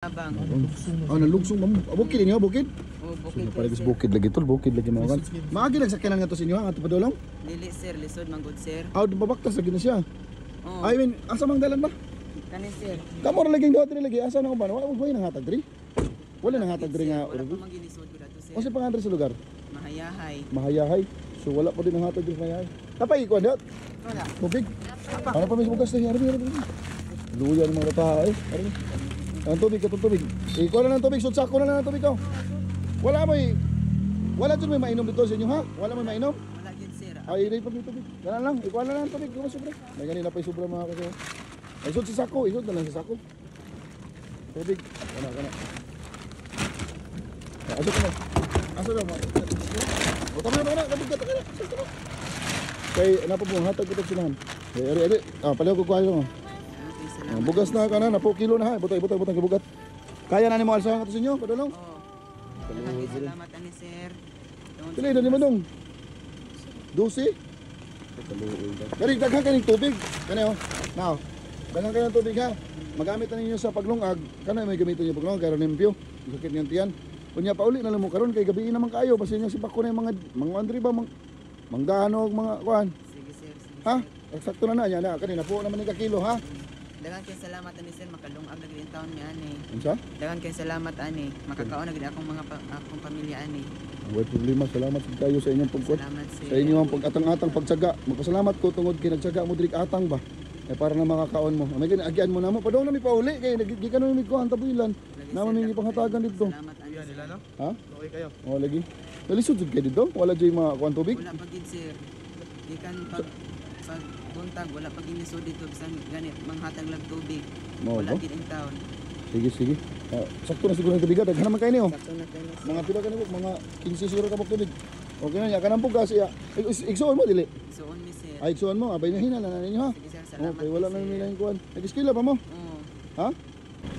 Abang. Oh, nalugsong mamo. Bukid niyo, bukid. Oh, Sino bukid. pala guys bukid lagi tol, bukid lagi mga kan. Maagi lang sakyanan nga to sa inyo ang ato padulong. Dili sir, lisod manggod sir. Aw, babaktas lagi na siya. Oh, I mean, asa mang dalan ba? kani sir. Kamo ra lagi daw diri lagi. Asa na ko ba? Wala mo nang hatag diri. Wala nang hatag diri nga. Wala pa magilisod ko dato sir. O sa pangadre sa lugar? Mahayahay. Mahayahay. So wala pa din ang hatag diri mahayahay. Tapay ko dot. Wala. Tubig. Ano pa may bugas na harbi. Luya ng mga taha eh. Harbi. Ang tubig, katong tubig. Ikaw na ng tubig, sudsako na lang ng tubig ko. Wala dyan may mainom dito sa inyo ha? Wala may mainom? Wala yun sir. Ay, ilay pa may tubig. Ganun lang, ikaw na lang ng tubig. Kung sobra. May ganina pa yung sobra mga kasi. Ay, isod sa sako, isod na lang sa sako. Tubig. Kana. Asod ka na. Asod na. Tama na. Tubig ka. Kay, ano pa po, hatag ko ito sinahan. Ari. Palaw ko kuha mo. Bugas na ka na, napo kilo na ha. Butay kay bugat. Kaya na ni mo alsahan ka to sa inyo, padulong? Oh. Maraming salamat ani sir. Pili na ni mo dong. 12. Kani daghan kaning tubig. Kani oh. Now, daghan kayo ng tubig ha. Magamit na ninyo sa paglungag. Kana may gamiton niyo paglungag karon limpyo. Sakit ng tiyan. Kunya pauli na lang mo karon kay gabi naman kayo basta niya si bako na yung mga andri ba mangganog mga kuan. Sige sir. Ha? Eksakto na nya na kanina po naman ni ka kilo ha. Dagan kay salamat ani sir makalungag na gid taon mi ani. Unsa? Dagan kay salamat ani. Makakaon na gid akong akong pamilya ani. Way problema, salamat sa kayo sa inyong pagkot. Salamat sir. Sa inyong pag-atang-atang pagtsaga. Magpasalamat ko tungod kay nagtsaga mo diri atang ba. Eh para na makakaon mo. May ginaagyan mo na mo. Padaw na mi pauli kay nagigikan na mi ko ang tabuilan. Naman mi panghatagan dito. Salamat ani nila no? Ha? Okay kayo. Oh lagi. Nalisod jud kay dito. Wala jay mga kuan tubig. Wala pa gid sir. Gikan pag buntag wala pa ginisod dito bisan ganit manghatag lang tubig. Mo Wala ba? gid ang taon. Sige. Sakto na siguro ng tubig. Daghan naman kayo niyo. Sakto na tayo. Mga pila kanimo mga 15 siguro ka tubig. Okay na ya kanang pugas ya. Igsuon mo dili. Suon mi sir. Ay igsuon mo. Abay na hina na ninyo ha. Sige sir, salamat. Okay, wala na sir. nila yung kuan. Nag-eskwela pa mo? Oo. Ha?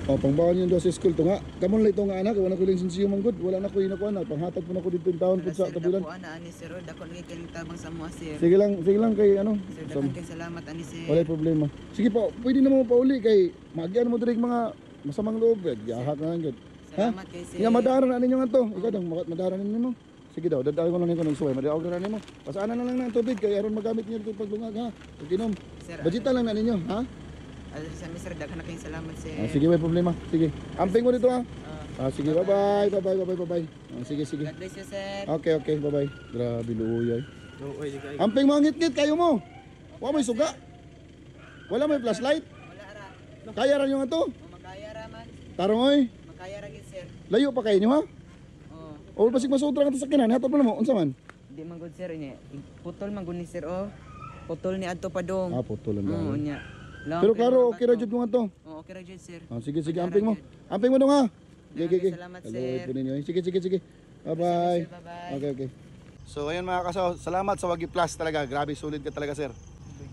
O, pangbawan yun daw sa school to nga. Kamon lang ito nga anak, wala ko lang sinsiyo mong good. Wala na ko yun ako anak. Panghatag po na ko dito yung taon po Wala sa sir, kabulan. dako ana ani sir. Dako lagi kay tabang sa mua sir. Sige lang kay ano. Sir, dagan kay salamat ani sir. Wala problema. Sige po, pwede na mo pauli kay magian mo direk mga masamang loob. Yahak na lang good. Salamat kay sir. Nga madaran na ninyo nga to. Ikaw daw, madaran ninyo mo. Sige daw, dadali ko lang nito ng suway. Madaog na ninyo mo. Pasaanan na lang ng tubig kay aron magamit niyo ito paglungag ha. Pag-inom. Sir, Budgetan lang na ninyo ha. sa mi sir, dagan na kay salamat sir. Sige, may problema. Sige. Amping mo dito ha. Ah, Sige, bye-bye. Sige. God bless you sir. Okay, bye-bye. Grabe luoy. Okay, di kayo. Amping mga ngit-ngit kayo mo. Wala may suga. Wala may flashlight. Wala ra. Kaya ra nyo nga to. O makaya ra man. Tarong oy. Makaya ra gid sir. Layo pa kayo nyo ha. Oh. O pasig masutra ka to sa kinan. Hatod mo na mo. Unsa man? Di man gud sir ni. Putol man gud ni sir oh. Putol ni adto padong. Putulan Oo lang. nya. Lang Pero kay klaro, mga okay ra bato. jud mo nga to. Oo, okay ra jud sir. Sige, Makaya amping mo. ra jud. Amping mo dong ha. Maraming salamat, sir. Hello, ninyo. Sige. Bye-bye. Sir, bye-bye. Okay. So ayun mga kasaw, salamat sa Wagi Plus talaga. Grabe, solid ka talaga sir.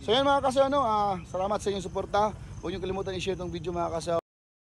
So ayun mga kasaw, salamat sa inyong suporta. Huwag niyo kalimutan i-share tong video mga kasaw.